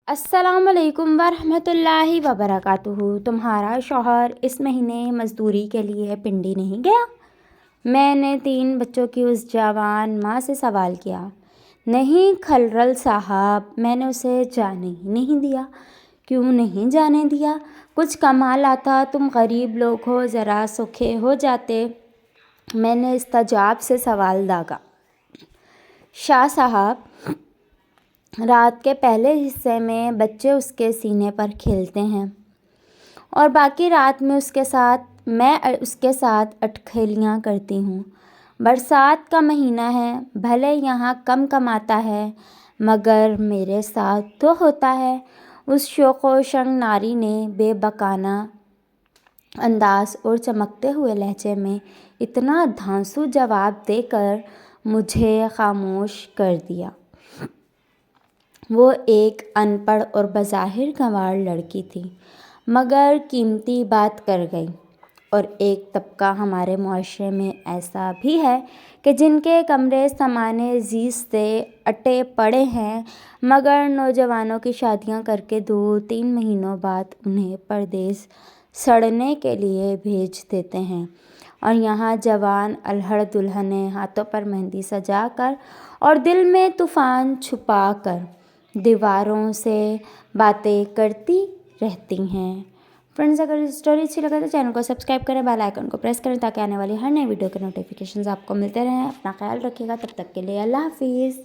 السلام علیکم ورحمۃ اللہ وبرکاتہ۔ تمہارا شوہر اس مہینے مزدوری کے لیے پنڈی نہیں گیا؟ میں نے 3 بچوں کی اس جوان ماں سے سوال کیا۔ نہیں کھلرل صاحب، میں نے اسے جانے ہی نہیں دیا۔ کیوں نہیں جانے دیا؟ کچھ کمال آتا، تم غریب لوگ ہو، ذرا سوکھے ہو جاتے۔ میں نے استجاب سے سوال داغا۔ شاہ صاحب، رات کے پہلے حصے میں بچے اس کے سینے پر کھیلتے ہیں اور باقی رات میں میں اس کے ساتھ اٹکھیلیاں کرتی ہوں۔ برسات کا مہینہ ہے، بھلے یہاں کم کماتا ہے مگر میرے ساتھ تو ہوتا ہے۔ اس شوق و شنگ ناری نے بے باکانہ انداز اور چمکتے ہوئے لہجے میں اتنا دھانسو جواب دے کر مجھے خاموش کر دیا۔ وہ ایک ان پڑھ اور بظاہر گنوار لڑکی تھی مگر قیمتی بات کر گئی۔ اور ایک طبقہ ہمارے معاشرے میں ایسا بھی ہے کہ جن کے کمرے سامان زیست سے اٹے پڑے ہیں مگر نوجوانوں کی شادیاں کر کے 2-3 مہینوں بعد انہیں پردیس سڑنے کے لیے بھیج دیتے ہیں، اور یہاں جوان الہڑ دلہنیں ہاتھوں پر مہندی سجا کر اور دل میں طوفان چھپا کر دیواروں سے باتیں کرتی رہتی ہیں۔ فرینڈز، اگر اسٹوری اچھی لگے تو چینل کو سبسکرائب کریں، بیل آئیکن کو پریس کریں تاکہ آنے والی ہر نئی ویڈیو کے نوٹیفیکیشنز آپ کو ملتے رہیں۔ اپنا خیال رکھیے گا، تب تک کے لیے اللہ حافظ۔